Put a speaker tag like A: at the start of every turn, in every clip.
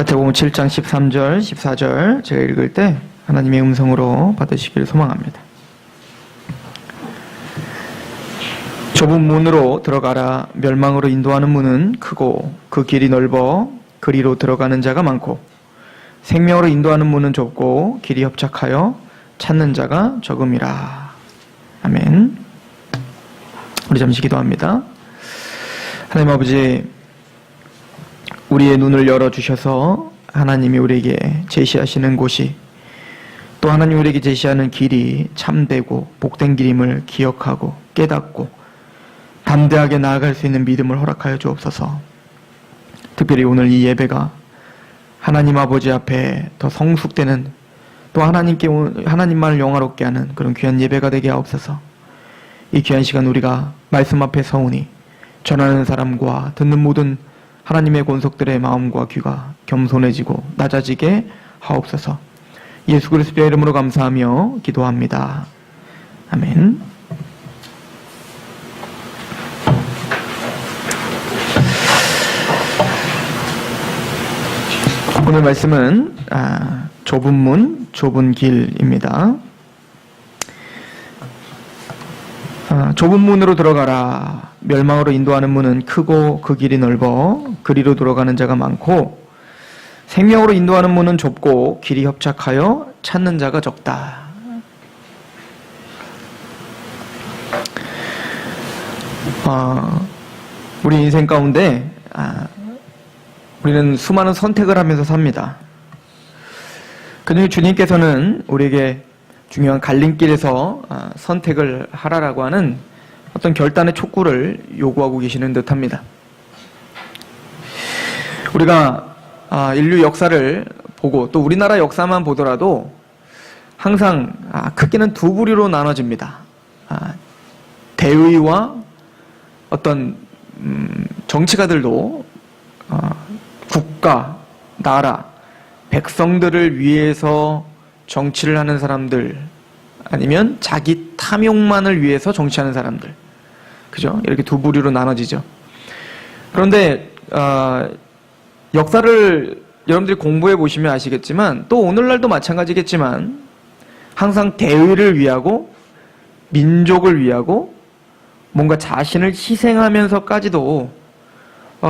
A: 마태복음 7장 13절, 14절 제가 읽을 때 하나님의 음성으로 받으시길 소망합니다. 좁은 문으로 들어가라. 멸망으로 인도하는 문은 크고 그 길이 넓어 그리로 들어가는 자가 많고 생명으로 인도하는 문은 좁고 길이 협착하여 찾는 자가 적음이라. 아멘. 우리 잠시 기도합니다. 하나님 아버지, 우리의 눈을 열어주셔서 하나님이 우리에게 제시하시는 곳이, 또 하나님 우리에게 제시하는 길이 참되고 복된 길임을 기억하고 깨닫고 담대하게 나아갈 수 있는 믿음을 허락하여 주옵소서. 특별히 오늘 이 예배가 하나님 아버지 앞에 더 성숙되는, 또 하나님만을 영화롭게 하는 그런 귀한 예배가 되게 하옵소서. 이 귀한 시간 우리가 말씀 앞에 서오니 전하는 사람과 듣는 모든 하나님의 권속들의 마음과 귀가 겸손해지고 낮아지게 하옵소서. 예수 그리스도의 이름으로 감사하며 기도합니다. 아멘. 오늘 말씀은 좁은 문, 좁은 길입니다. 좁은 문으로 들어가라. 멸망으로 인도하는 문은 크고 그 길이 넓어 그리로 들어가는 자가 많고 생명으로 인도하는 문은 좁고 길이 협착하여 찾는 자가 적다. 우리 인생 가운데 우리는 수많은 선택을 하면서 삽니다. 그중에 주님께서는 우리에게 중요한 갈림길에서 선택을 하라라고 하는 어떤 결단의 촉구를 요구하고 계시는 듯합니다. 우리가 인류 역사를 보고 또 우리나라 역사만 보더라도 항상 크게는 두 부류로 나눠집니다. 대의와 어떤 정치가들도 국가, 나라, 백성들을 위해서 정치를 하는 사람들, 아니면 자기 탐욕만을 위해서 정치하는 사람들, 그죠? 이렇게 두 부류로 나눠지죠. 그런데 역사를 여러분들이 공부해 보시면 아시겠지만, 또 오늘날도 마찬가지겠지만, 항상 대의를 위하고 민족을 위하고 뭔가 자신을 희생하면서까지도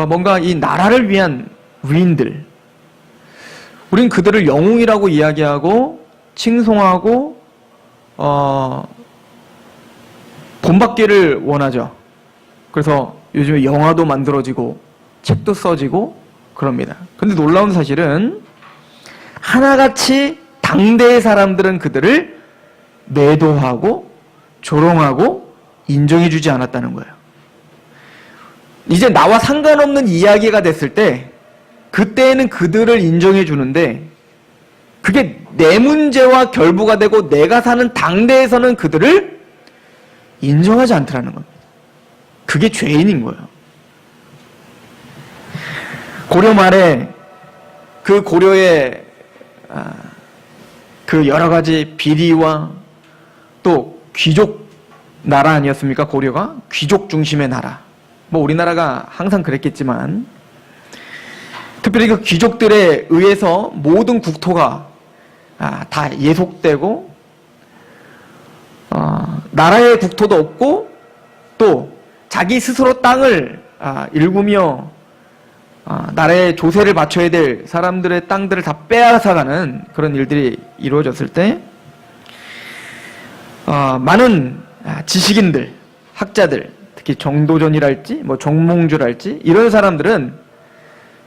A: 뭔가 이 나라를 위한 위인들, 우린 그들을 영웅이라고 이야기하고 칭송하고 본받기를 원하죠. 그래서 요즘에 영화도 만들어지고 책도 써지고 그럽니다. 그런데 놀라운 사실은 하나같이 당대의 사람들은 그들을 매도하고 조롱하고 인정해주지 않았다는 거예요. 이제 나와 상관없는 이야기가 됐을 때 그때에는 그들을 인정해주는데, 그게 내 문제와 결부가 되고 내가 사는 당대에서는 그들을 인정하지 않더라는 겁니다. 그게 죄인인 거예요. 고려 말에 그 고려의 그 여러 가지 비리와 또 귀족 나라 아니었습니까? 고려가 귀족 중심의 나라. 뭐 우리나라가 항상 그랬겠지만, 특별히 그 귀족들에 의해서 모든 국토가 다 예속되고 나라의 국토도 없고 또 자기 스스로 땅을 일구며 나라의 조세를 바쳐야 될 사람들의 땅들을 다 빼앗아가는 그런 일들이 이루어졌을 때 많은 지식인들, 학자들, 특히 정도전이랄지 뭐 정몽주랄지 이런 사람들은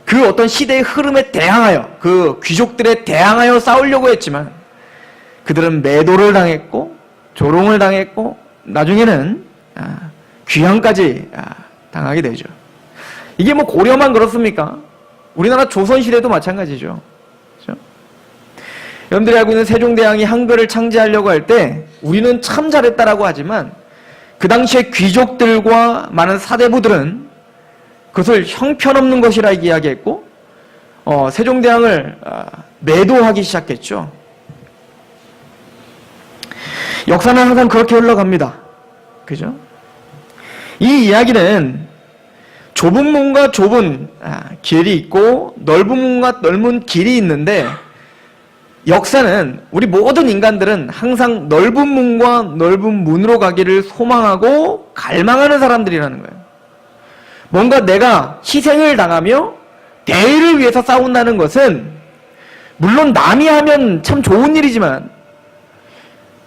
A: 그 어떤 시대의 흐름에 대항하여, 그 귀족들에 대항하여 싸우려고 했지만 그들은 매도를 당했고 조롱을 당했고 나중에는 귀양까지 당하게 되죠. 이게 뭐 고려만 그렇습니까? 우리나라 조선시대도 마찬가지죠. 그렇죠? 여러분들이 알고 있는 세종대왕이 한글을 창제하려고 할 때 우리는 참 잘했다라고 하지만 그 당시에 귀족들과 많은 사대부들은 그것을 형편없는 것이라 이야기했고 세종대왕을 매도하기 시작했죠. 역사는 항상 그렇게 흘러갑니다. 그죠? 이 이야기는 좁은 문과 좁은 길이 있고 넓은 문과 넓은 길이 있는데 역사는 우리 모든 인간들은 항상 넓은 문과 넓은 문으로 가기를 소망하고 갈망하는 사람들이라는 거예요. 뭔가 내가 희생을 당하며 대의를 위해서 싸운다는 것은 물론 남이 하면 참 좋은 일이지만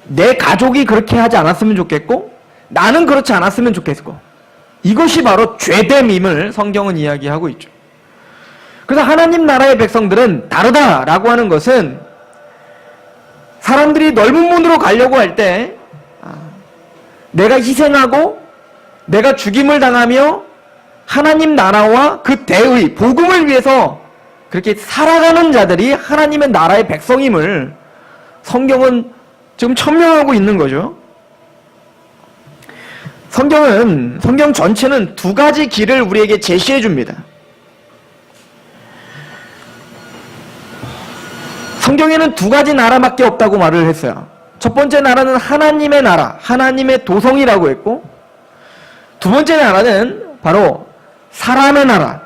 A: 내 가족이 그렇게 하지 않았으면 좋겠고 나는 그렇지 않았으면 좋겠고 이것이 바로 죄됨임을 성경은 이야기하고 있죠. 그래서 하나님 나라의 백성들은 다르다라고 하는 것은 사람들이 넓은 문으로 가려고 할 때 내가 희생하고 내가 죽임을 당하며 하나님 나라와 그 대의, 복음을 위해서 그렇게 살아가는 자들이 하나님의 나라의 백성임을 성경은 지금 천명하고 있는 거죠. 성경 전체는 두 가지 길을 우리에게 제시해 줍니다. 성경에는 두 가지 나라밖에 없다고 말을 했어요. 첫 번째 나라는 하나님의 나라, 하나님의 도성이라고 했고, 두 번째 나라는 바로 사람의 나라,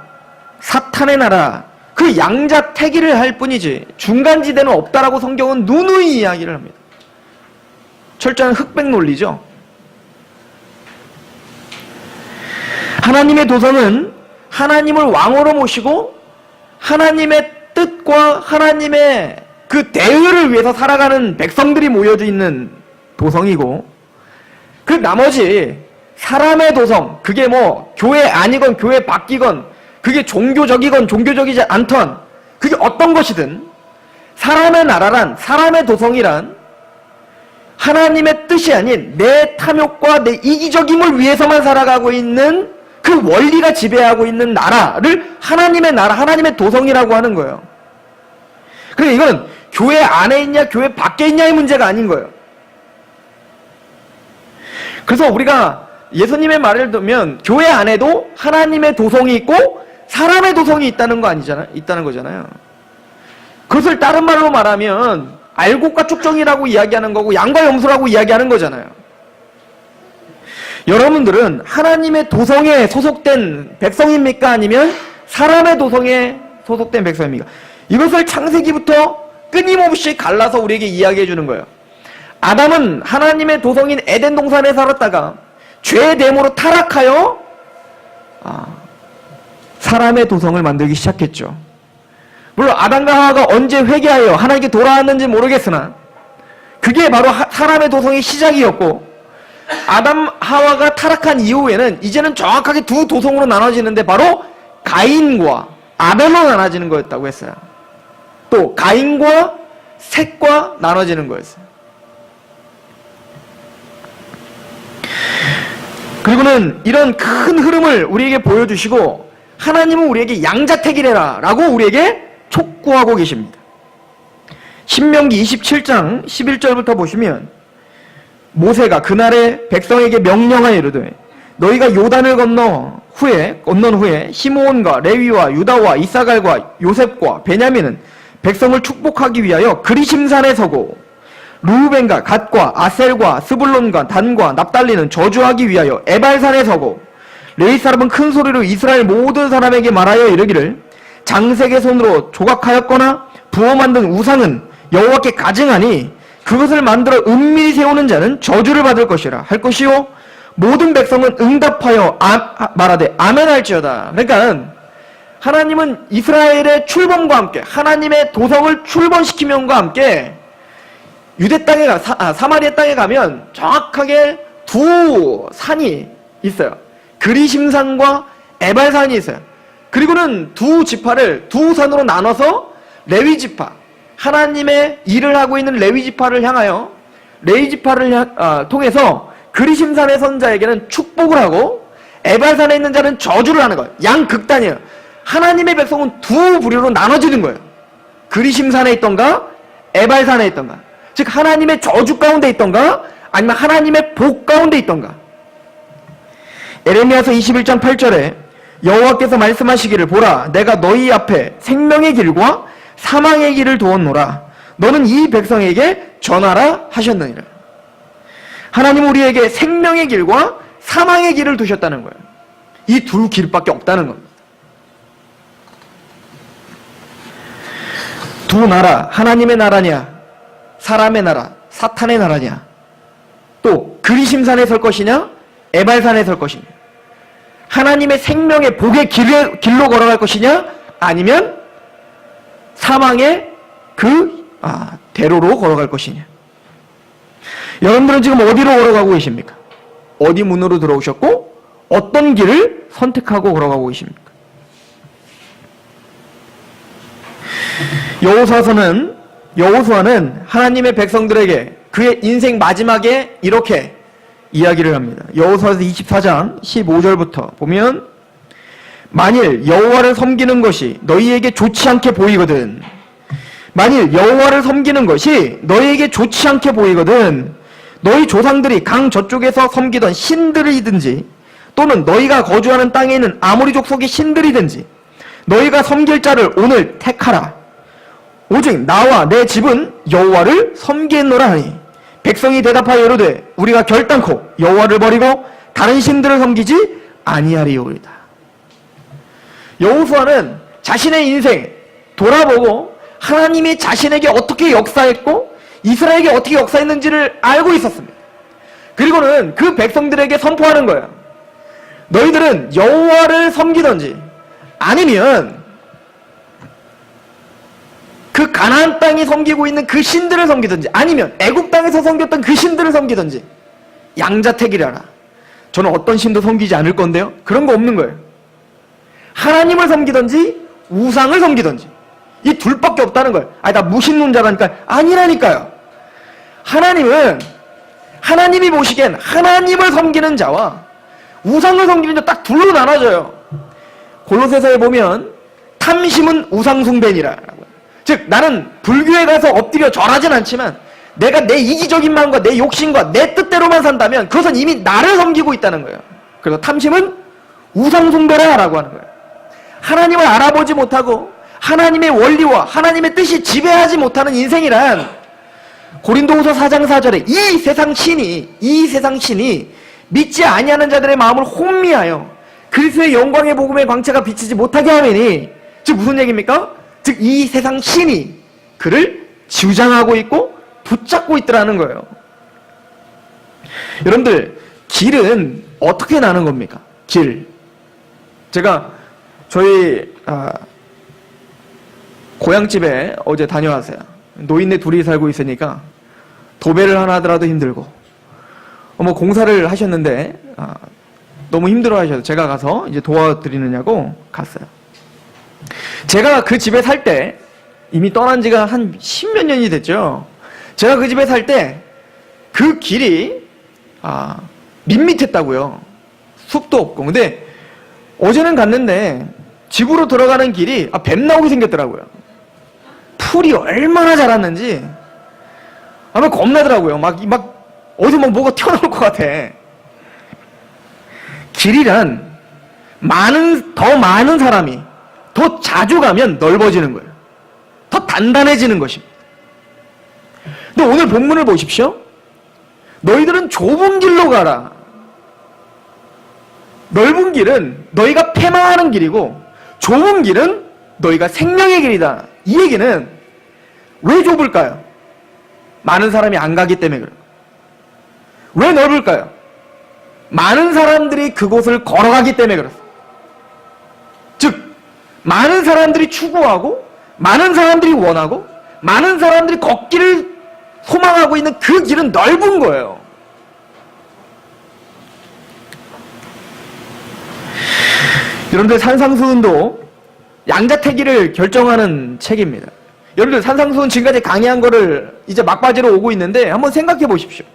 A: 사탄의 나라, 그 양자택일을 할 뿐이지 중간지대는 없다라고 성경은 누누이 이야기를 합니다. 철저한 흑백 논리죠. 하나님의 도성은 하나님을 왕으로 모시고 하나님의 뜻과 하나님의 그 대의를 위해서 살아가는 백성들이 모여져 있는 도성이고, 그 나머지 사람의 도성, 그게 뭐 교회 아니건 교회 밖이건 그게 종교적이건 종교적이지 않던 그게 어떤 것이든 사람의 나라란, 사람의 도성이란 하나님의 뜻이 아닌 내 탐욕과 내 이기적임을 위해서만 살아가고 있는 그 원리가 지배하고 있는 나라를 하나님의 나라, 하나님의 도성이라고 하는 거예요. 그러니까 이건 교회 안에 있냐 교회 밖에 있냐의 문제가 아닌 거예요. 그래서 우리가 예수님의 말을 들으면 교회 안에도 하나님의 도성이 있고 사람의 도성이 있다는 거잖아요. 그것을 다른 말로 말하면 알곡과 축정이라고 이야기하는 거고 양과 염소라고 이야기하는 거잖아요. 여러분들은 하나님의 도성에 소속된 백성입니까? 아니면 사람의 도성에 소속된 백성입니까? 이것을 창세기부터 끊임없이 갈라서 우리에게 이야기해 주는 거예요. 아담은 하나님의 도성인 에덴 동산에 살았다가 죄됨으로 타락하여 사람의 도성을 만들기 시작했죠. 물론 아담과 하와가 언제 회개하여 하나님께 돌아왔는지 모르겠으나 그게 바로 사람의 도성의 시작이었고, 아담 하와가 타락한 이후에는 이제는 정확하게 두 도성으로 나눠지는데 바로 가인과 아벨로 나눠지는 거였다고 했어요. 또 가인과 셋과 나눠지는 거였어요. 그리고는 이런 큰 흐름을 우리에게 보여주시고 하나님은 우리에게 양자택일해라 라고 우리에게 촉구하고 계십니다. 신명기 27장 11절부터 보시면 모세가 그날에 백성에게 명령하여 이르되 너희가 요단을 건넌 후에 시므온과 레위와 유다와 이사갈과 요셉과 베냐민은 백성을 축복하기 위하여 그리심산에 서고 루벤과 갓과 아셀과 스불론과 단과 납달리는 저주하기 위하여 에발산에 서고 레위 사람은 큰 소리로 이스라엘 모든 사람에게 말하여 이르기를 장색의 손으로 조각하였거나 부어 만든 우상은 여호와께 가증하니 그것을 만들어 은밀히 세우는 자는 저주를 받을 것이라 할 것이요 모든 백성은 응답하여 말하되 아멘 할지어다. 그러니까 하나님은 이스라엘의 출범과 함께 하나님의 도성을 출범시키면과 함께 유대 땅에 사마리아 땅에 가면 정확하게 두 산이 있어요. 그리심산과 에발산이 있어요. 그리고는 두 지파를 두 산으로 나눠서 레위 지파, 하나님의 일을 하고 있는 레위 지파를 향하여 레위 지파를 통해서 그리심산의 선자에게는 축복을 하고 에발산에 있는 자는 저주를 하는 거예요. 양극단이에요. 하나님의 백성은 두 부류로 나눠지는 거예요. 그리심산에 있던가 에발산에 있던가, 즉 하나님의 저주 가운데 있던가 아니면 하나님의 복 가운데 있던가. 에레미야서 21장 8절에 여호와께서 말씀하시기를 보라 내가 너희 앞에 생명의 길과 사망의 길을 두었노라 너는 이 백성에게 전하라 하셨느니라. 하나님은 우리에게 생명의 길과 사망의 길을 두셨다는 거예요. 이 두 길밖에 없다는 겁니다. 두 나라, 하나님의 나라냐, 사람의 나라, 사탄의 나라냐, 또 그리심산에 설 것이냐, 에발산에 설 것이냐, 하나님의 생명의 복의 길로 걸어갈 것이냐, 아니면 사망의 대로로 걸어갈 것이냐. 여러분들은 지금 어디로 걸어가고 계십니까? 어디 문으로 들어오셨고 어떤 길을 선택하고 걸어가고 계십니까? 여호수아는 하나님의 백성들에게 그의 인생 마지막에 이렇게 이야기를 합니다. 여호수아서 24장 15절부터 보면, 만일 여호와를 섬기는 것이 너희에게 좋지 않게 보이거든, 만일 여호와를 섬기는 것이 너희에게 좋지 않게 보이거든, 너희 조상들이 강 저쪽에서 섬기던 신들이든지 또는 너희가 거주하는 땅에 있는 아모리족 속의 신들이든지 너희가 섬길 자를 오늘 택하라. 오직 나와 내 집은 여호와를 섬기노라 하니, 백성이 대답하여 이르되 우리가 결단코 여호와를 버리고 다른 신들을 섬기지 아니하리오이다. 여호수아는 자신의 인생 돌아보고 하나님이 자신에게 어떻게 역사했고 이스라엘에게 어떻게 역사했는지를 알고 있었습니다. 그리고는 그 백성들에게 선포하는 거예요. 너희들은 여호와를 섬기든지 아니면 그 가나안 땅이 섬기고 있는 그 신들을 섬기든지 아니면 애굽 땅에서 섬겼던 그 신들을 섬기든지 양자택일하라. 저는 어떤 신도 섬기지 않을 건데요. 그런 거 없는 거예요. 하나님을 섬기든지 우상을 섬기든지 이 둘밖에 없다는 거예요. 나 무신론자라니까. 아니라니까요. 하나님이 보시기엔 하나님을 섬기는 자와 우상을 섬기는 자 딱 둘로 나눠져요. 골로새서에 보면 탐심은 우상숭배니라. 즉 나는 불교에 가서 엎드려 절하진 않지만 내가 내 이기적인 마음과 내 욕심과 내 뜻대로만 산다면 그것은 이미 나를 섬기고 있다는 거예요. 그래서 탐심은 우상숭배라 라고 하는 거예요. 하나님을 알아보지 못하고 하나님의 원리와 하나님의 뜻이 지배하지 못하는 인생이란, 고린도후서 4장 4절에 이 세상 신이 믿지 아니하는 자들의 마음을 혼미하여 그리스도의 영광의 복음의 광채가 비치지 못하게 하매니, 즉 무슨 얘기입니까? 즉 이 세상 신이 그를 주장하고 있고 붙잡고 있더라는 거예요. 여러분들, 길은 어떻게 나는 겁니까? 길. 제가 저희 고향집에 어제 다녀왔어요. 노인네 둘이 살고 있으니까 도배를 하나 하더라도 힘들고, 공사를 하셨는데 너무 힘들어 하셔서 제가 가서 이제 도와드리느냐고 갔어요. 제가 그 집에 살 때, 이미 떠난 지가 한 10몇 년이 됐죠. 제가 그 집에 살 때 그 길이 밋밋했다고요. 숲도 없고. 근데 어제는 갔는데 집으로 들어가는 길이 뱀 나오게 생겼더라고요. 풀이 얼마나 자랐는지 겁나더라고요. 막 어디서 뭐가 튀어나올 것 같아. 길이란 더 많은 사람이 더 자주 가면 넓어지는 거예요. 더 단단해지는 것입니다. 근데 오늘 본문을 보십시오. 너희들은 좁은 길로 가라. 넓은 길은 너희가 패망하는 길이고 좁은 길은 너희가 생명의 길이다. 이 얘기는 왜 좁을까요? 많은 사람이 안 가기 때문에 그래요. 왜 넓을까요? 많은 사람들이 그곳을 걸어가기 때문에 그렇습니다. 즉 많은 사람들이 추구하고 많은 사람들이 원하고 많은 사람들이 걷기를 소망하고 있는 그 길은 넓은 거예요. 여러분들, 산상수훈도 양자택일을 결정하는 책입니다. 여러분들, 산상수훈 지금까지 강의한 거를 이제 막바지로 오고 있는데 한번 생각해 보십시오.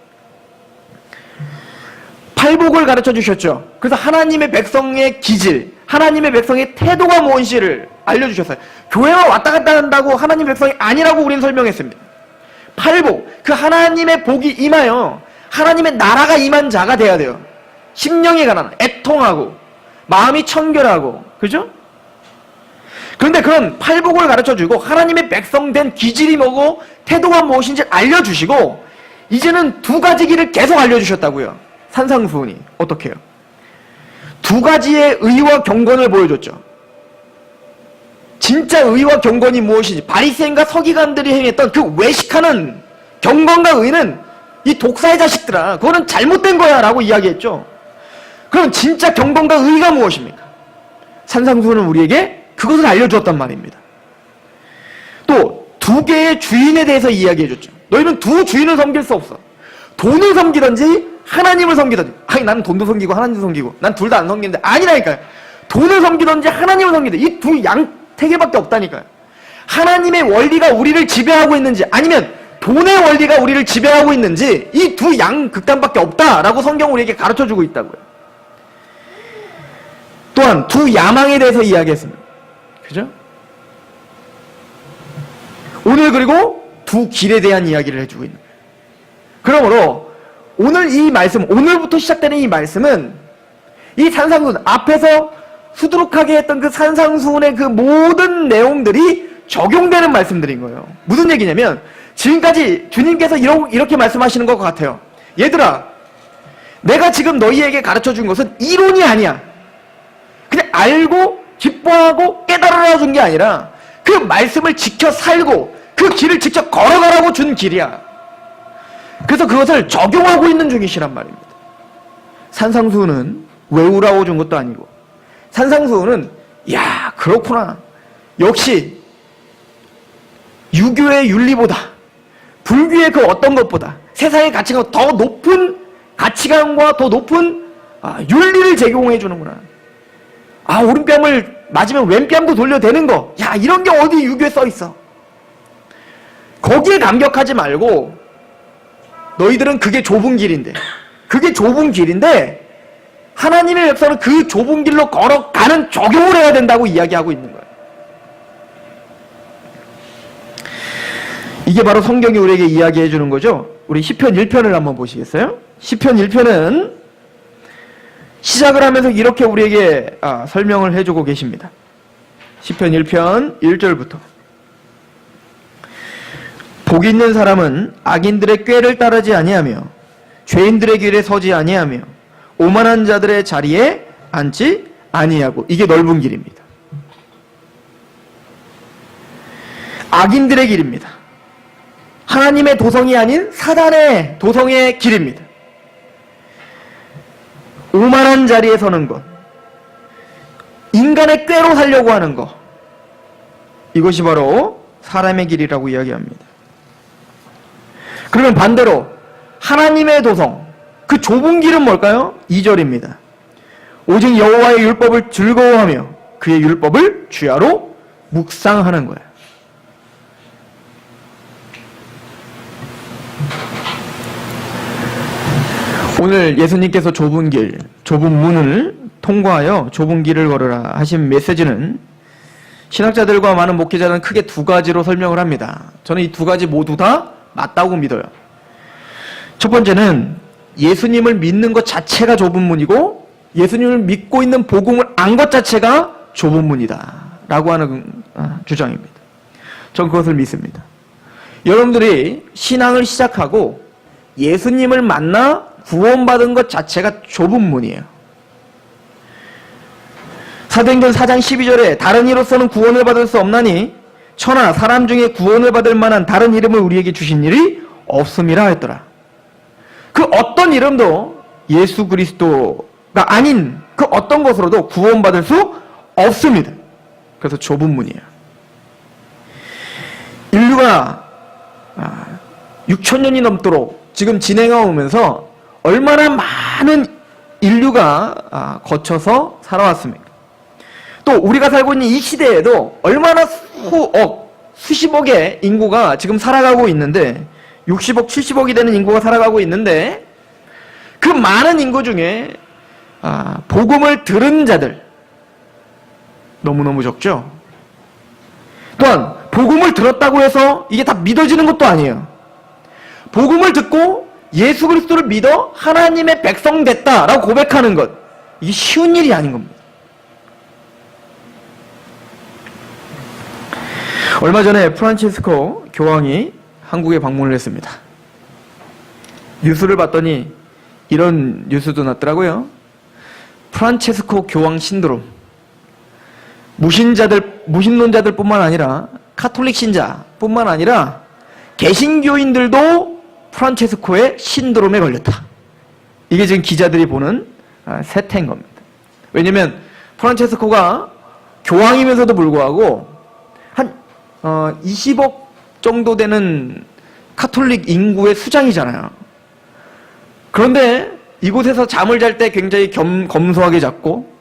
A: 팔복을 가르쳐 주셨죠. 그래서 하나님의 백성의 기질, 하나님의 백성의 태도가 무엇인지를 알려주셨어요. 교회만 왔다 갔다 한다고 하나님 백성이 아니라고 우리는 설명했습니다. 팔복, 그 하나님의 복이 임하여 하나님의 나라가 임한 자가 돼야 돼요. 심령이 가난하고 애통하고 마음이 청결하고, 그죠? 그런데 그런 팔복을 가르쳐주고 하나님의 백성 된 기질이 뭐고 태도가 무엇인지 알려주시고 이제는 두 가지 길을 계속 알려주셨다고요. 산상수훈이 어떻게 해요? 두 가지의 의와 경건을 보여줬죠. 진짜 의와 경건이 무엇인지, 바리새인과 서기관들이 행했던 그 외식하는 경건과 의는 이 독사의 자식들아, 그거는 잘못된 거야 라고 이야기했죠. 그럼 진짜 경건과 의가 무엇입니까? 산상수훈은 우리에게 그것을 알려주었단 말입니다. 또 두 개의 주인에 대해서 이야기해줬죠. 너희는 두 주인을 섬길 수 없어. 돈을 섬기든지 하나님을 섬기든지. 아니, 나는 돈도 섬기고 하나님도 섬기고 난 둘 다 안 섬기는데, 아니라니까요. 돈을 섬기든지 하나님을 섬기든지 이 두 양태계밖에 없다니까요. 하나님의 원리가 우리를 지배하고 있는지, 아니면 돈의 원리가 우리를 지배하고 있는지, 이 두 양극단밖에 없다라고 성경 우리에게 가르쳐주고 있다고요. 또한 두 야망에 대해서 이야기했습니다. 그죠? 오늘 그리고 두 길에 대한 이야기를 해주고 있는 거예요. 그러므로 오늘 이 말씀, 오늘부터 시작되는 이 말씀은 이 산상수훈, 앞에서 수두룩하게 했던 그 산상수훈의 그 모든 내용들이 적용되는 말씀들인 거예요. 무슨 얘기냐면, 지금까지 주님께서 이렇게 말씀하시는 것 같아요. 얘들아, 내가 지금 너희에게 가르쳐 준 것은 이론이 아니야. 그냥 알고 기뻐하고 깨달아라 준 게 아니라 그 말씀을 지켜 살고 그 길을 직접 걸어가라고 준 길이야. 그래서 그것을 적용하고 있는 중이시란 말입니다. 산상수훈은 외우라고 준 것도 아니고, 산상수훈은 야, 그렇구나, 역시 유교의 윤리보다, 불교의 그 어떤 것보다 세상의 가치가 더 높은 가치관과 더 높은 윤리를 제공해 주는구나. 오른뺨을 맞으면 왼뺨도 돌려대는 거, 야, 이런 게 어디 유교에 써 있어. 거기에 감격하지 말고, 너희들은 그게 좁은 길인데, 하나님의 역사는 그 좁은 길로 걸어가는 적용을 해야 된다고 이야기하고 있는 거예요. 이게 바로 성경이 우리에게 이야기해 주는 거죠. 우리 시편 1편을 한번 보시겠어요? 시편 1편은 시작을 하면서 이렇게 우리에게 설명을 해주고 계십니다. 시편 1편 1절부터. 복 있는 사람은 악인들의 꾀를 따르지 아니하며 죄인들의 길에 서지 아니하며 오만한 자들의 자리에 앉지 아니하고. 이게 넓은 길입니다. 악인들의 길입니다. 하나님의 도성이 아닌 사단의 도성의 길입니다. 오만한 자리에 서는 것, 인간의 꾀로 살려고 하는 것, 이것이 바로 사람의 길이라고 이야기합니다. 그러면 반대로 하나님의 도성, 그 좁은 길은 뭘까요? 2절입니다. 오직 여호와의 율법을 즐거워하며 그의 율법을 주야로 묵상하는 거예요. 오늘 예수님께서 좁은 길, 좁은 문을 통과하여 좁은 길을 걸으라 하신 메시지는 신학자들과 많은 목회자들은 크게 두 가지로 설명을 합니다. 저는 이 두 가지 모두 다 맞다고 믿어요. 첫 번째는 예수님을 믿는 것 자체가 좁은 문이고, 예수님을 믿고 있는 복음을 안 것 자체가 좁은 문이다 라고 하는 주장입니다. 전 그것을 믿습니다. 여러분들이 신앙을 시작하고 예수님을 만나 구원받은 것 자체가 좁은 문이에요. 사도행전 4장 12절에 다른 이로서는 구원을 받을 수 없나니 천하 사람 중에 구원을 받을 만한 다른 이름을 우리에게 주신 일이 없음이라 했더라. 그 어떤 이름도 예수 그리스도가 아닌 그 어떤 것으로도 구원받을 수 없습니다. 그래서 좁은 문이에요. 인류가 6,000년이 넘도록 지금 진행해 오면서 얼마나 많은 인류가 거쳐서 살아왔습니까? 또 우리가 살고 있는 이 시대에도 얼마나 수십억의 인구가 지금 살아가고 있는데, 60억, 70억이 되는 인구가 살아가고 있는데, 그 많은 인구 중에 복음을 들은 자들 너무너무 적죠. 또한 복음을 들었다고 해서 이게 다 믿어지는 것도 아니에요. 복음을 듣고 예수 그리스도를 믿어 하나님의 백성 됐다라고 고백하는 것, 이게 쉬운 일이 아닌 겁니다. 얼마 전에 프란치스코 교황이 한국에 방문을 했습니다. 뉴스를 봤더니 이런 뉴스도 났더라고요. 프란체스코 교황 신드롬. 무신론자들뿐만 아니라 카톨릭 신자뿐만 아니라 개신교인들도 프란체스코의 신드롬에 걸렸다. 이게 지금 기자들이 보는 세태인 겁니다. 왜냐면 프란체스코가 교황이면서도 불구하고 한 20억 정도 되는 카톨릭 인구의 수장이잖아요. 그런데 이곳에서 잠을 잘 때 굉장히 검소하게 잤고,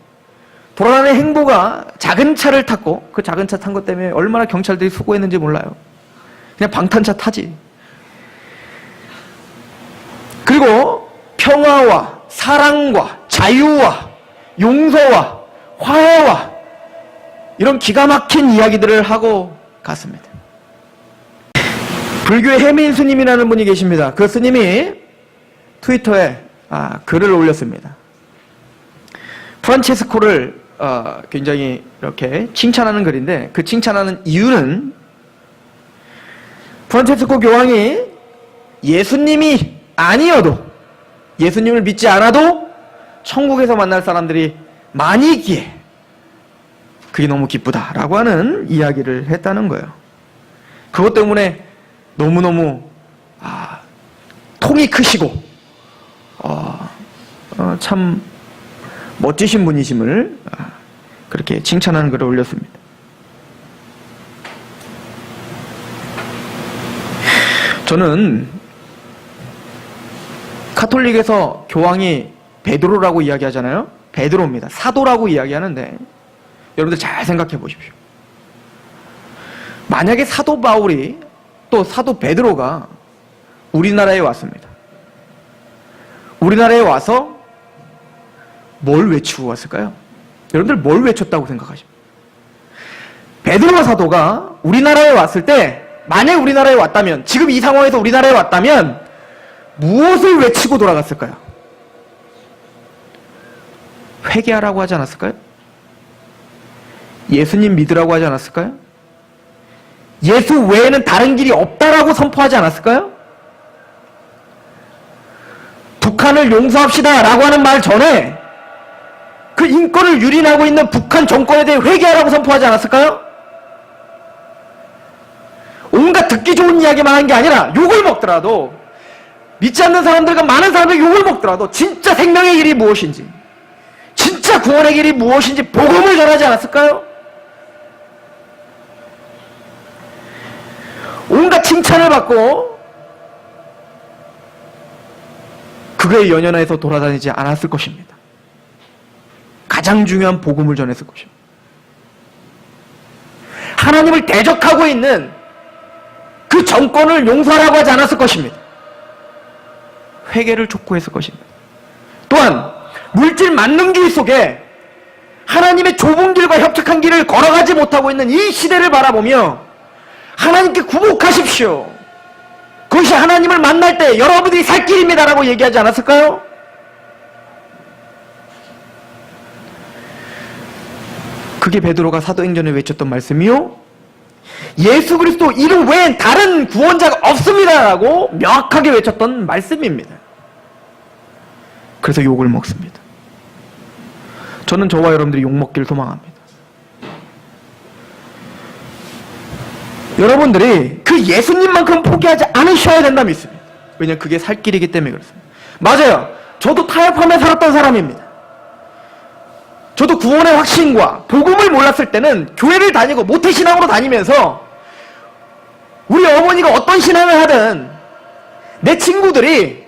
A: 돌아다니는 행보가 작은 차를 탔고, 그 작은 차 탄 것 때문에 얼마나 경찰들이 수고했는지 몰라요. 그냥 방탄차 타지. 그리고 평화와 사랑과 자유와 용서와 화해와 이런 기가 막힌 이야기들을 하고 갔습니다. 불교의 해민 스님이라는 분이 계십니다. 그 스님이 트위터에 글을 올렸습니다. 프란체스코를 굉장히 이렇게 칭찬하는 글인데, 그 칭찬하는 이유는 프란체스코 교황이 예수님이 아니어도, 예수님을 믿지 않아도 천국에서 만날 사람들이 많이 있기에 그게 너무 기쁘다라고 하는 이야기를 했다는 거예요. 그것 때문에 너무너무 통이 크시고 참 멋지신 분이심을 그렇게 칭찬하는 글을 올렸습니다. 저는 카톨릭에서 교황이 베드로라고 이야기하잖아요. 베드로입니다. 사도라고 이야기하는데 여러분들 잘 생각해 보십시오. 만약에 사도 바울이 또 사도 베드로가 우리나라에 왔습니다. 우리나라에 와서 뭘 외치고 왔을까요? 여러분들 뭘 외쳤다고 생각하십니까? 베드로 사도가 우리나라에 왔을 때, 만약 우리나라에 왔다면, 지금 이 상황에서 우리나라에 왔다면 무엇을 외치고 돌아갔을까요? 회개하라고 하지 않았을까요? 예수님 믿으라고 하지 않았을까요? 예수 외에는 다른 길이 없다라고 선포하지 않았을까요? 북한을 용서합시다 라고 하는 말 전에 그 인권을 유린하고 있는 북한 정권에 대해 회개하라고 선포하지 않았을까요? 온갖 듣기 좋은 이야기만 한 게 아니라 욕을 먹더라도, 믿지 않는 사람들과 많은 사람들이 욕을 먹더라도 진짜 생명의 길이 무엇인지, 진짜 구원의 길이 무엇인지 복음을 전하지 않았을까요? 온갖 칭찬을 받고 그의 연연해서 돌아다니지 않았을 것입니다. 가장 중요한 복음을 전했을 것입니다. 하나님을 대적하고 있는 그 정권을 용서하라고 하지 않았을 것입니다. 회개를 촉구했을 것입니다. 또한 물질 만능 길 속에 하나님의 좁은 길과 협착한 길을 걸어가지 못하고 있는 이 시대를 바라보며 하나님께 굴복하십시오. 그것이 하나님을 만날 때 여러분들이 살 길입니다라고 얘기하지 않았을까요? 그게 베드로가 사도행전에 외쳤던 말씀이요, 예수 그리스도 이름 외엔 다른 구원자가 없습니다라고 명확하게 외쳤던 말씀입니다. 그래서 욕을 먹습니다. 저는 저와 여러분들이 욕 먹기를 소망합니다. 여러분들이 그 예수님만큼 포기하지 않으셔야 된다 믿습니다. 왜냐하면 그게 살 길이기 때문에 그렇습니다. 맞아요. 저도 타협하며 살았던 사람입니다. 저도 구원의 확신과 복음을 몰랐을 때는 교회를 다니고 모태신앙으로 다니면서 우리 어머니가 어떤 신앙을 하든 내 친구들이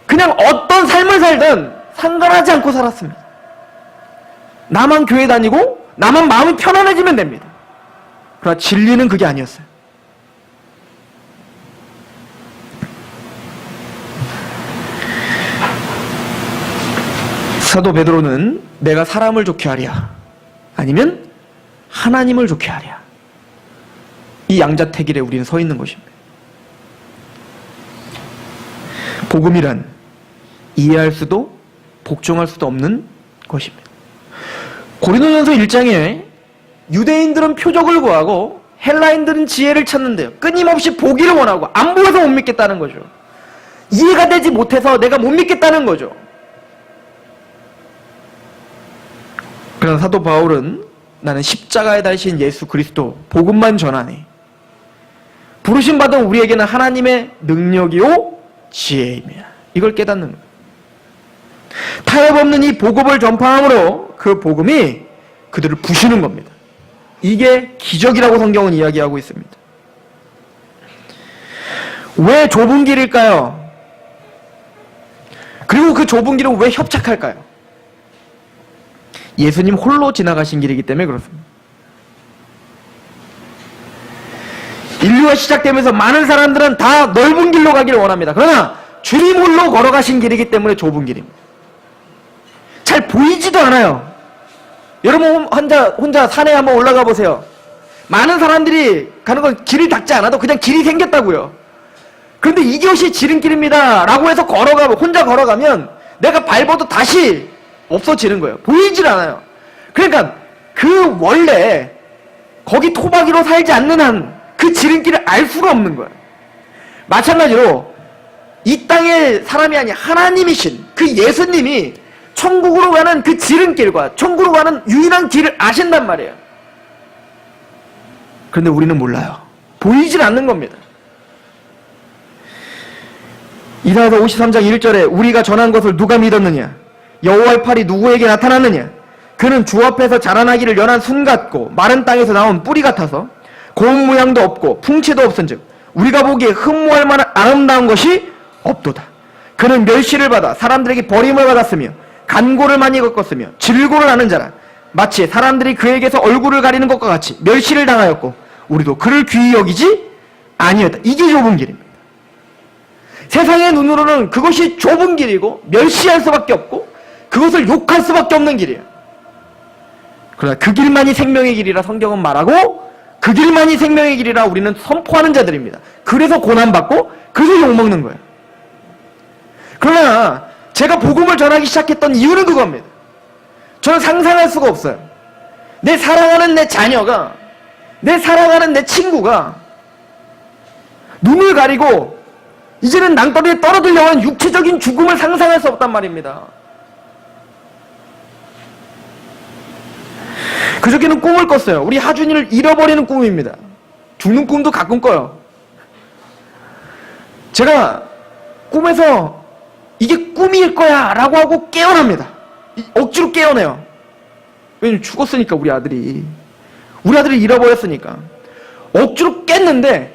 A: 그냥 어떤 삶을 살든 상관하지 않고 살았습니다. 나만 교회 다니고 나만 마음이 편안해지면 됩니다. 그러나 진리는 그게 아니었어요. 사도 베드로는 내가 사람을 좋게 하랴 아니면 하나님을 좋게 하랴, 이 양자택일에 우리는 서 있는 것입니다. 복음이란 이해할 수도 복종할 수도 없는 것입니다. 고린도전서 1장에 유대인들은 표적을 구하고 헬라인들은 지혜를 찾는데요, 끊임없이 보기를 원하고 안 보여서 못 믿겠다는 거죠. 이해가 되지 못해서 내가 못 믿겠다는 거죠. 그러나 사도 바울은 나는 십자가에 달리신 예수 그리스도 복음만 전하니 부르심 받은 우리에게는 하나님의 능력이요 지혜이며 이걸 깨닫는 거예요. 타협 없는 이 복음을 전파함으로 그 복음이 그들을 부시는 겁니다. 이게 기적이라고 성경은 이야기하고 있습니다. 왜 좁은 길일까요? 그리고 그 좁은 길은 왜 협착할까요? 예수님 홀로 지나가신 길이기 때문에 그렇습니다. 인류가 시작되면서 많은 사람들은 다 넓은 길로 가기를 원합니다. 그러나 주님 홀로 걸어가신 길이기 때문에 좁은 길입니다. 잘 보이지도 않아요. 여러분 혼자 산에 한번 올라가 보세요. 많은 사람들이 가는 건 길을 닦지 않아도 그냥 길이 생겼다고요. 그런데 이것이 지름길입니다 라고 해서 혼자 걸어가면 내가 밟아도 다시 없어지는 거예요. 보이질 않아요. 그러니까 그 원래 거기 토박이로 살지 않는 한 그 지름길을 알 수가 없는 거예요. 마찬가지로 이 땅의 사람이 아닌 하나님이신 그 예수님이 천국으로 가는 그 지름길과 천국으로 가는 유일한 길을 아신단 말이에요. 그런데 우리는 몰라요. 보이질 않는 겁니다. 이사야서 53장 1절에 우리가 전한 것을 누가 믿었느냐? 여호와의 팔이 누구에게 나타났느냐? 그는 주 앞에서 자라나기를 연한 순 같고 마른 땅에서 나온 뿌리 같아서 고운 모양도 없고 풍채도 없은즉 우리가 보기에 흠모할 만한 아름다운 것이 없도다. 그는 멸시를 받아 사람들에게 버림을 받았으며 간고를 많이 겪었으며 질고를 하는 자라. 마치 사람들이 그에게서 얼굴을 가리는 것과 같이 멸시를 당하였고 우리도 그를 귀히 여기지 아니었다. 이게 좁은 길입니다. 세상의 눈으로는 그것이 좁은 길이고 멸시할 수밖에 없고 그것을 욕할 수밖에 없는 길이에요. 그러나 그 길만이 생명의 길이라 성경은 말하고 그 길만이 생명의 길이라 우리는 선포하는 자들입니다. 그래서 고난받고 그래서 욕먹는 거예요. 그러나 제가 복음을 전하기 시작했던 이유는 그겁니다. 저는 상상할 수가 없어요. 내 사랑하는 내 자녀가, 내 사랑하는 내 친구가 눈을 가리고 이제는 낭떠러지에 떨어지려고 하는 육체적인 죽음을 상상할 수 없단 말입니다. 그저께는 꿈을 꿨어요. 우리 하준이를 잃어버리는 꿈입니다. 죽는 꿈도 가끔 꿔요. 제가 꿈에서 이게 꿈일 거야 라고 하고 깨어납니다. 억지로 깨어내요. 왜냐면 죽었으니까 우리 아들을 잃어버렸으니까. 억지로 깼는데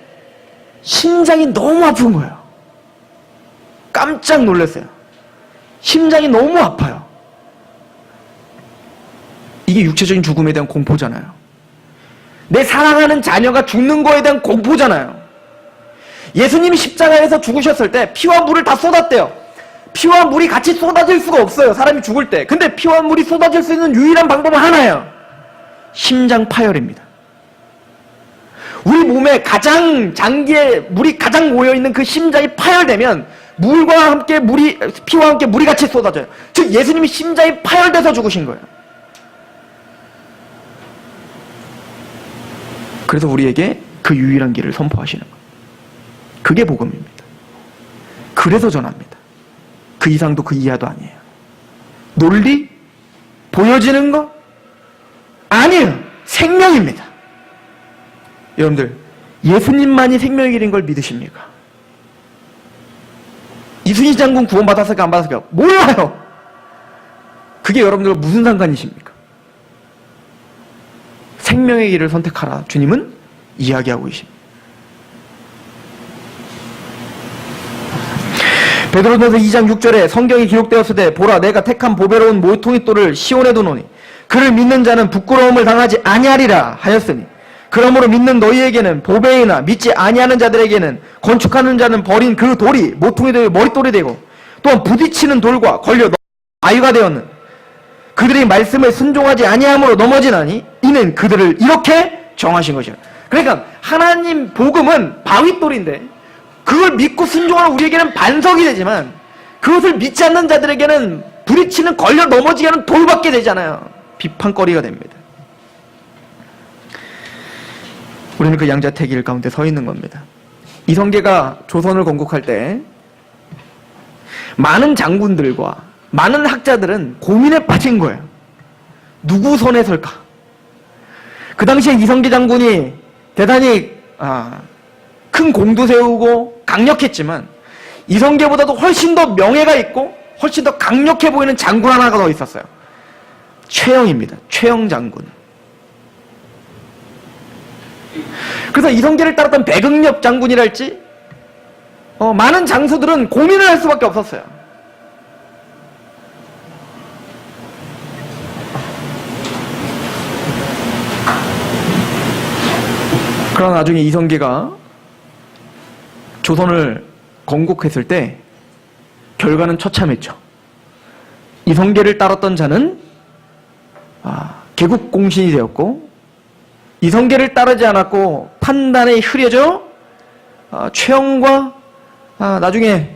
A: 심장이 너무 아픈 거예요. 깜짝 놀랐어요. 심장이 너무 아파요. 이게 육체적인 죽음에 대한 공포잖아요. 내 사랑하는 자녀가 죽는 거에 대한 공포잖아요. 예수님이 십자가에서 죽으셨을 때 피와 물을 다 쏟았대요. 피와 물이 같이 쏟아질 수가 없어요. 사람이 죽을 때. 근데 피와 물이 쏟아질 수 있는 유일한 방법은 하나예요. 심장 파열입니다. 우리 몸에 가장 장기에 물이 가장 모여있는 그 심장이 파열되면 물과 함께 피와 함께 물이 같이 쏟아져요. 즉 예수님이 심장이 파열돼서 죽으신 거예요. 그래서 우리에게 그 유일한 길을 선포하시는 거예요. 그게 복음입니다. 그래서 전합니다. 그 이상도 그 이하도 아니에요. 논리? 보여지는 거? 아니에요. 생명입니다. 여러분들, 예수님만이 생명의 길인 걸 믿으십니까? 이순신 장군 구원받았을까 안 받았을까? 몰라요. 그게 여러분들과 무슨 상관이십니까? 생명의 길을 선택하라. 주님은 이야기하고 계십니다. 베드로전서 2장 6절에 성경이 기록되었으되 보라 내가 택한 보배로운 모퉁이 돌을 시온에 두노니 그를 믿는 자는 부끄러움을 당하지 아니하리라 하였으니 그러므로 믿는 너희에게는 보배이나 믿지 아니하는 자들에게는 건축하는 자는 버린 그 돌이 모퉁이들의 머릿돌이 되고 또한 부딪히는 돌과 걸려 아유가 되었는 그들이 말씀을 순종하지 아니함으로 넘어지나니 이는 그들을 이렇게 정하신 것이라. 그러니까 하나님 복음은 바윗돌인데 그걸 믿고 순종하는 우리에게는 반석이 되지만 그것을 믿지 않는 자들에게는 부딪히는 걸려 넘어지게 하는 돌밖에 되잖아요. 비판거리가 됩니다. 우리는 그 양자택 일 가운데 서 있는 겁니다. 이성계가 조선을 건국할 때 많은 장군들과 많은 학자들은 고민에 빠진 거예요. 누구 손에 설까? 그 당시에 이성계 장군이 대단히 큰 공도 세우고 강력했지만 이성계보다도 훨씬 더 명예가 있고 훨씬 더 강력해 보이는 장군 하나가 더 있었어요. 최영입니다. 최영 장군. 그래서 이성계를 따랐던 백응엽 장군이랄지 많은 장수들은 고민을 할 수밖에 없었어요. 그러나 나중에 이성계가 조선을 건국했을 때 결과는 처참했죠. 이성계를 따랐던 자는 개국공신이 되었고, 이성계를 따르지 않았고 판단에 흐려져 최영과 나중에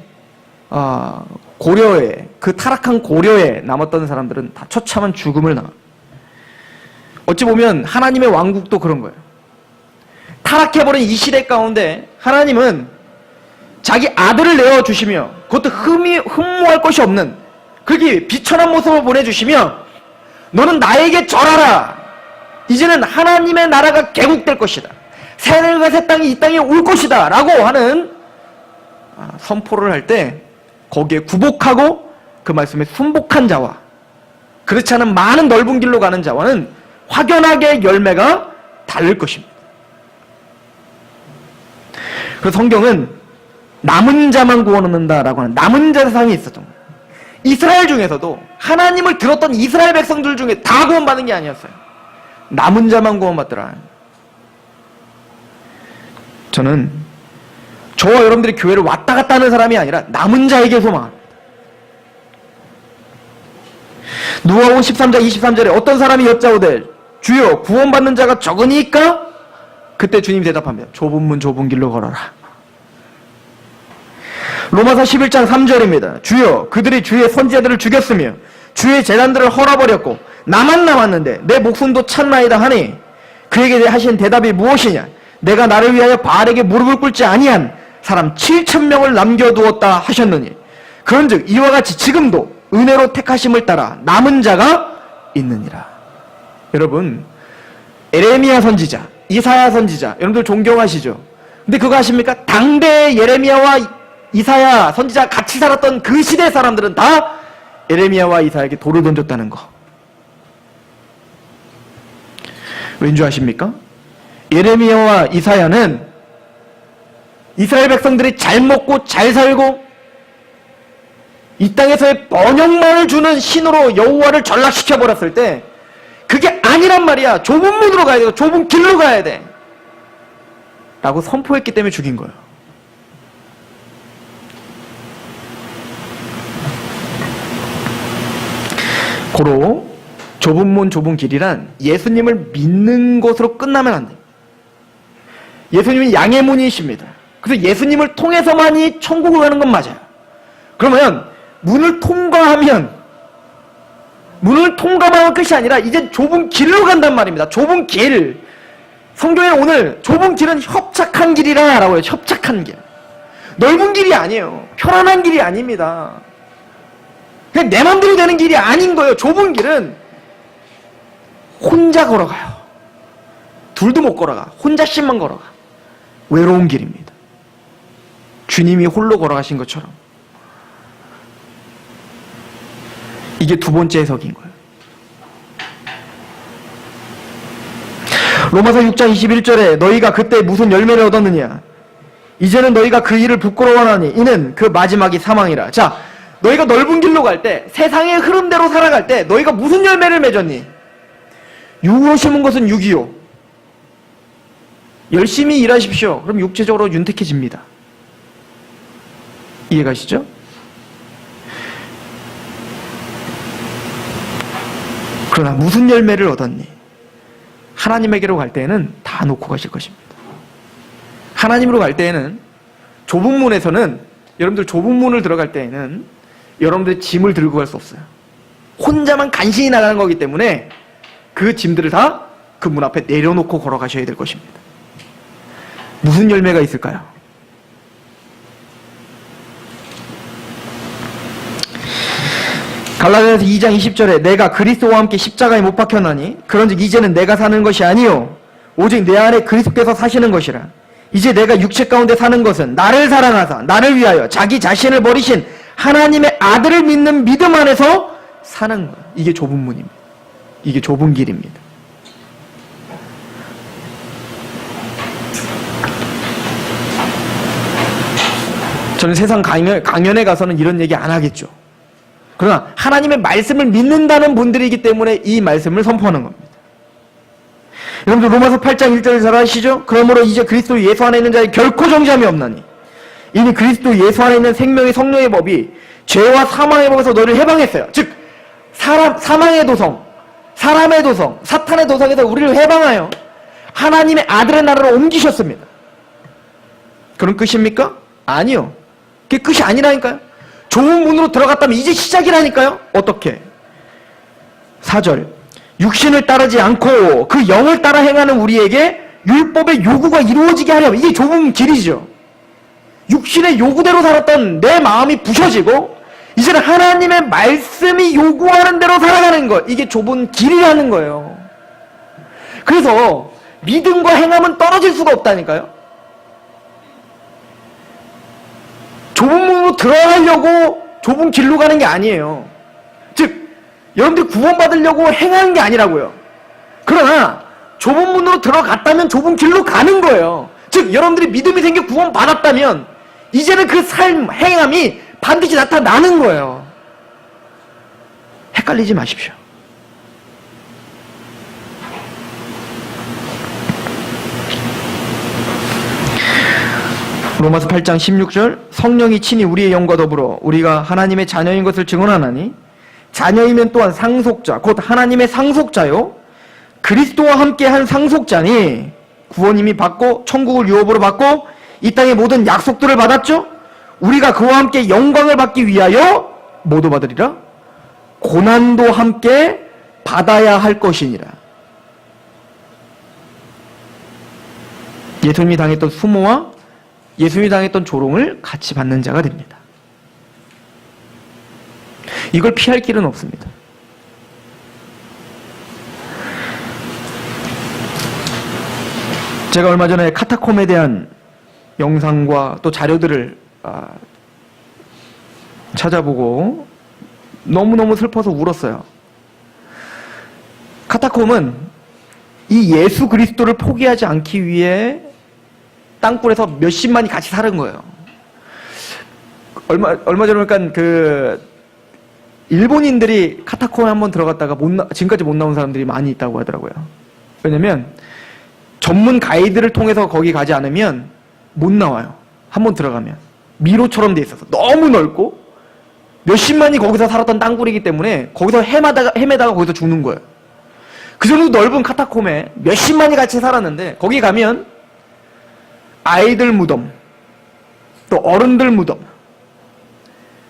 A: 고려에, 그 타락한 고려에 남았던 사람들은 다 처참한 죽음을 당합니다. 어찌 보면 하나님의 왕국도 그런 거예요. 타락해버린 이 시대 가운데 하나님은 자기 아들을 내어주시며, 그것도 흠모할 것이 없는 그렇게 비천한 모습을 보내주시며, 너는 나에게 절하라. 이제는 하나님의 나라가 개국될 것이다. 새하늘과 새 땅이 이 땅에 올 것이다 라고 하는 선포를 할 때 거기에 구복하고 그 말씀에 순복한 자와 그렇지 않은 많은 넓은 길로 가는 자와는 확연하게 열매가 다를 것입니다. 그래서 성경은 남은 자만 구원한다라고 하는 남은 자 세상이 있었던 거예요. 이스라엘 중에서도 하나님을 들었던 이스라엘 백성들 중에 다 구원받은 게 아니었어요. 남은 자만 구원받더라. 저는 저와 여러분들이 교회를 왔다 갔다 하는 사람이 아니라 남은 자에게 소망합니다. 누가복음 13장 23절에 어떤 사람이 여짜오되 주여 구원받는 자가 적으니까? 그때 주님이 대답합니다. 좁은 문 좁은 길로 걸어라. 로마서 11장 3절입니다. 주여 그들이 주의 선지자들을 죽였으며 주의 제단들을 헐어버렸고 나만 남았는데 내 목숨도 찾나이다 하니 그에게 하신 대답이 무엇이냐? 내가 나를 위하여 바알에게 무릎을 꿇지 아니한 사람 7,000명을 남겨두었다 하셨느니 그런즉 이와 같이 지금도 은혜로 택하심을 따라 남은 자가 있느니라. 여러분, 에레미야 선지자, 이사야 선지자, 여러분들 존경하시죠? 근데 그거 아십니까? 당대의 예레미야와 이사야 선지자 같이 살았던 그 시대 사람들은 다 에레미야와 이사야에게 돌을 던졌다는 거. 왠 줄 아십니까? 예레미야와 이사야는 이스라엘 백성들이 잘 먹고 잘 살고 이 땅에서의 번영만을 주는 신으로 여호와를 전락시켜버렸을 때 그게 아니란 말이야. 좁은 문으로 가야 돼. 좁은 길로 가야 돼. 라고 선포했기 때문에 죽인 거예요. 고로 좁은 문 좁은 길이란 예수님을 믿는 것으로 끝나면 안 돼요. 예수님은 양의 문이십니다. 그래서 예수님을 통해서만이 천국을 가는 건 맞아요. 그러면 문을 통과하면 끝이 아니라 이제 좁은 길로 간단 말입니다. 좁은 길. 성경에 오늘 좁은 길은 협착한 길이라 라고 해요. 협착한 길. 넓은 길이 아니에요. 편안한 길이 아닙니다. 그냥 내 맘대로 되는 길이 아닌 거예요. 좁은 길은 혼자 걸어가요. 둘도 못 걸어가. 혼자씩만 걸어가. 외로운 길입니다. 주님이 홀로 걸어가신 것처럼. 이게 두 번째 해석인 거예요. 로마서 6장 21절에 너희가 그때 무슨 열매를 얻었느냐? 이제는 너희가 그 일을 부끄러워하니 이는 그 마지막이 사망이라. 자, 너희가 넓은 길로 갈 때, 세상의 흐름대로 살아갈 때 너희가 무슨 열매를 맺었니? 육으로 심은 것은 육이요. 열심히 일하십시오. 그럼 육체적으로 윤택해집니다. 이해가시죠? 그러나 무슨 열매를 얻었니? 하나님에게로 갈 때에는 다 놓고 가실 것입니다. 하나님으로 갈 때에는 좁은 문에서는 여러분들 좁은 문을 들어갈 때에는 여러분들의 짐을 들고 갈 수 없어요. 혼자만 간신히 나가는 거기 때문에 그 짐들을 다 그 문 앞에 내려놓고 걸어가셔야 될 것입니다. 무슨 열매가 있을까요? 갈라디아서 2장 20절에 내가 그리스도와 함께 십자가에 못 박혔나니 그런즉 이제는 내가 사는 것이 아니요 오직 내 안에 그리스도께서 사시는 것이라. 이제 내가 육체 가운데 사는 것은 나를 사랑하사 나를 위하여 자기 자신을 버리신 하나님의 아들을 믿는 믿음 안에서 사는 거예요. 이게 좁은 문입니다. 이게 좁은 길입니다. 저는 세상 강연에 가서는 이런 얘기 안 하겠죠. 그러나 하나님의 말씀을 믿는다는 분들이기 때문에 이 말씀을 선포하는 겁니다. 여러분들 로마서 8장 1절 잘 아시죠? 그러므로 이제 그리스도 예수 안에 있는 자에 결코 정죄함이 없나니 이미 그리스도 예수 안에 있는 생명의 성령의 법이 죄와 사망의 법에서 너를 해방했어요. 즉 사망의 도성, 사람의 도성, 사탄의 도성에서 우리를 해방하여 하나님의 아들의 나라로 옮기셨습니다. 그런 끝입니까? 아니요. 그게 끝이 아니라니까요. 좁은 문으로 들어갔다면 이제 시작이라니까요. 어떻게? 4절 육신을 따르지 않고 그 영을 따라 행하는 우리에게 율법의 요구가 이루어지게 하려면 이게 좁은 길이죠. 육신의 요구대로 살았던 내 마음이 부셔지고 이제는 하나님의 말씀이 요구하는 대로 살아가는 것, 이게 좁은 길이라는 거예요. 그래서 믿음과 행함은 떨어질 수가 없다니까요. 좁은 문으로 들어가려고 좁은 길로 가는 게 아니에요. 즉 여러분들이 구원받으려고 행하는 게 아니라고요. 그러나 좁은 문으로 들어갔다면 좁은 길로 가는 거예요. 즉 여러분들이 믿음이 생겨 구원받았다면 이제는 그 삶, 행함이 반드시 나타나는 거예요. 헷갈리지 마십시오. 로마서 8장 16절 성령이 친히 우리의 영과 더불어 우리가 하나님의 자녀인 것을 증언하나니 자녀이면 또한 상속자 곧 하나님의 상속자요 그리스도와 함께한 상속자니 구원 이미 받고 천국을 유업으로 받고 이 땅의 모든 약속들을 받았죠. 우리가 그와 함께 영광을 받기 위하여 뭐도 받으리라? 고난도 함께 받아야 할 것이니라. 예수님이 당했던 수모와 예수님이 당했던 조롱을 같이 받는 자가 됩니다. 이걸 피할 길은 없습니다. 제가 얼마 전에 카타콤에 대한 영상과 또 자료들을 찾아보고 너무너무 슬퍼서 울었어요. 카타콤은 이 예수 그리스도를 포기하지 않기 위해 땅굴에서 몇십만이 같이 살은 거예요. 얼마 전에 그 일본인들이 카타콤에 한번 들어갔다가 지금까지 못 나온 사람들이 많이 있다고 하더라고요. 왜냐면 전문 가이드를 통해서 거기 가지 않으면 못 나와요. 한번 들어가면 미로처럼 돼 있어서 너무 넓고 몇십만이 거기서 살았던 땅굴이기 때문에 거기서 헤매다가 거기서 죽는 거예요. 그 정도 넓은 카타콤에 몇십만이 같이 살았는데 거기 가면 아이들 무덤, 또 어른들 무덤,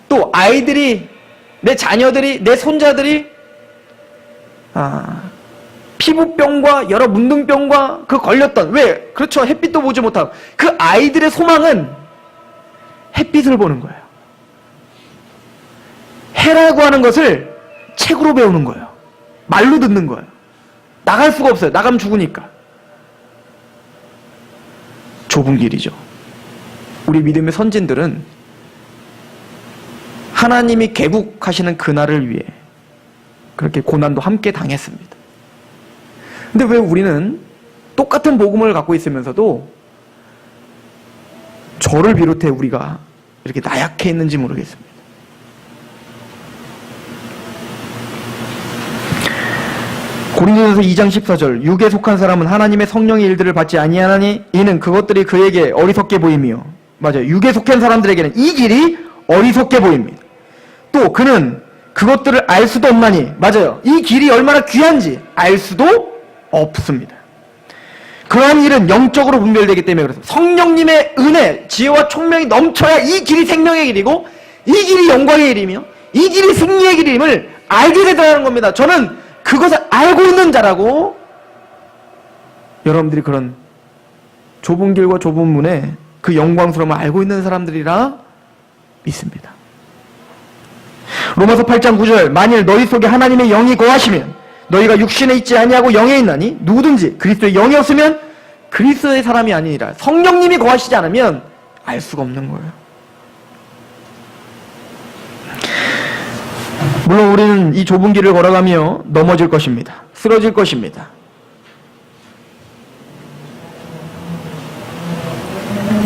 A: 또 아이들이, 내 자녀들이, 내 손자들이 피부병과 여러 문둥병과 그 걸렸던, 왜? 그렇죠. 햇빛도 보지 못하고 그 아이들의 소망은 햇빛을 보는 거예요. 해라고 하는 것을 책으로 배우는 거예요. 말로 듣는 거예요. 나갈 수가 없어요. 나가면 죽으니까. 좁은 길이죠. 우리 믿음의 선진들은 하나님이 개국하시는 그날을 위해 그렇게 고난도 함께 당했습니다. 근데 왜 우리는 똑같은 복음을 갖고 있으면서도 저를 비롯해 우리가 이렇게 나약해 있는지 모르겠습니다. 고린도전서 2장 14절 육에 속한 사람은 하나님의 성령의 일들을 받지 아니하나니 이는 그것들이 그에게 어리석게 보임이요. 맞아요. 육에 속한 사람들에게는 이 길이 어리석게 보입니다. 또 그는 그것들을 알 수도 없나니 맞아요. 이 길이 얼마나 귀한지 알 수도 없습니다. 그러한 일은 영적으로 분별되기 때문에 그렇습니다. 성령님의 은혜, 지혜와 총명이 넘쳐야 이 길이 생명의 길이고 이 길이 영광의 길이며 이 길이 승리의 길임을 알게 되더라는 겁니다. 저는 그것을 알고 있는 자라고 여러분들이 그런 좁은 길과 좁은 문에 그 영광스러움을 알고 있는 사람들이라 믿습니다. 로마서 8장 9절 만일 너희 속에 하나님의 영이 거하시면 너희가 육신에 있지 아니하고 영에 있나니 누구든지 그리스도의 영이 없으면 그리스도의 사람이 아니니라. 성령님이 거하시지 않으면 알 수가 없는 거예요. 물론 우리는 이 좁은 길을 걸어가며 넘어질 것입니다. 쓰러질 것입니다.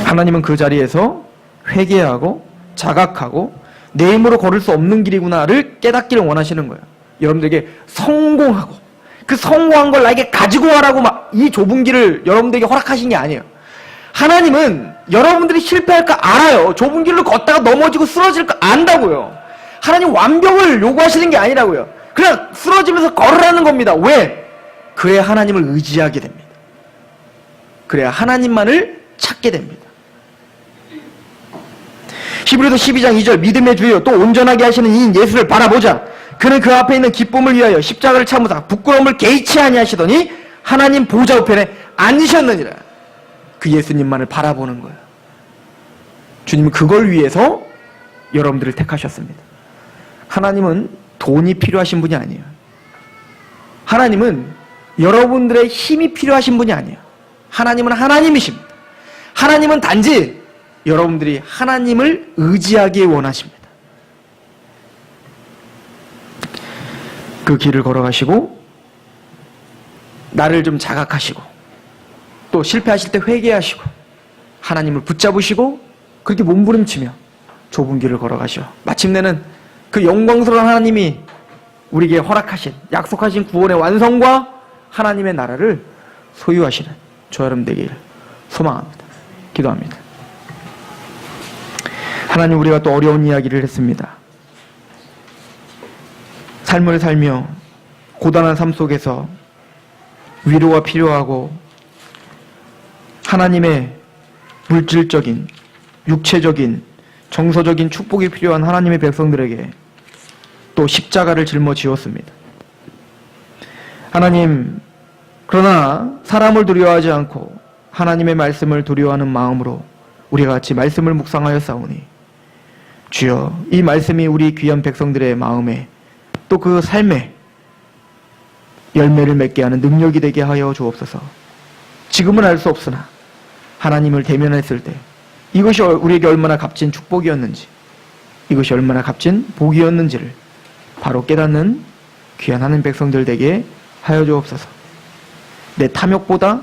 A: 하나님은 그 자리에서 회개하고 자각하고 내 힘으로 걸을 수 없는 길이구나를 깨닫기를 원하시는 거예요. 여러분들에게 성공하고 그 성공한 걸 나에게 가지고 와라고 막 이 좁은 길을 여러분들에게 허락하신 게 아니에요. 하나님은 여러분들이 실패할 거 알아요. 좁은 길로 걷다가 넘어지고 쓰러질 거 안다고요. 하나님 완벽을 요구하시는 게 아니라고요. 그냥 쓰러지면서 걸으라는 겁니다. 왜? 그래야 하나님을 의지하게 됩니다. 그래야 하나님만을 찾게 됩니다. 히브리서 12장 2절 믿음의 주여 또 온전하게 하시는 이인 예수를 바라보자. 그는 그 앞에 있는 기쁨을 위하여 십자가를 참으사 부끄러움을 개의치 아니하시더니 하나님 보좌 우편에 앉으셨느니라. 그 예수님만을 바라보는 거예요. 주님은 그걸 위해서 여러분들을 택하셨습니다. 하나님은 돈이 필요하신 분이 아니에요. 하나님은 여러분들의 힘이 필요하신 분이 아니에요. 하나님은 하나님이십니다. 하나님은 단지 여러분들이 하나님을 의지하기에 원하십니다. 그 길을 걸어가시고 나를 좀 자각하시고 또 실패하실 때 회개하시고 하나님을 붙잡으시고 그렇게 몸부림치며 좁은 길을 걸어가시오. 마침내는 그 영광스러운 하나님이 우리에게 허락하신 약속하신 구원의 완성과 하나님의 나라를 소유하시는 저 여러분 되길 소망합니다. 기도합니다. 하나님, 우리가 또 어려운 이야기를 했습니다. 삶을 살며 고단한 삶 속에서 위로가 필요하고 하나님의 물질적인, 육체적인, 정서적인 축복이 필요한 하나님의 백성들에게 또 십자가를 짊어지었습니다. 하나님, 그러나 사람을 두려워하지 않고 하나님의 말씀을 두려워하는 마음으로 우리가 같이 말씀을 묵상하여 싸우니 주여, 이 말씀이 우리 귀한 백성들의 마음에 또 그 삶에 열매를 맺게 하는 능력이 되게 하여 주옵소서. 지금은 알 수 없으나 하나님을 대면했을 때 이것이 우리에게 얼마나 값진 축복이었는지, 이것이 얼마나 값진 복이었는지를 바로 깨닫는 귀한 하나님 백성들 되게 하여 주옵소서. 내 탐욕보다,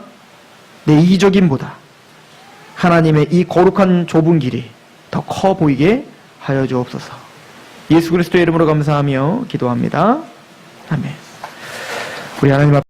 A: 내 이기적임보다 하나님의 이 거룩한 좁은 길이 더 커 보이게 하여 주옵소서. 예수 그리스도의 이름으로 감사하며 기도합니다. 아멘. 우리 하나님 앞에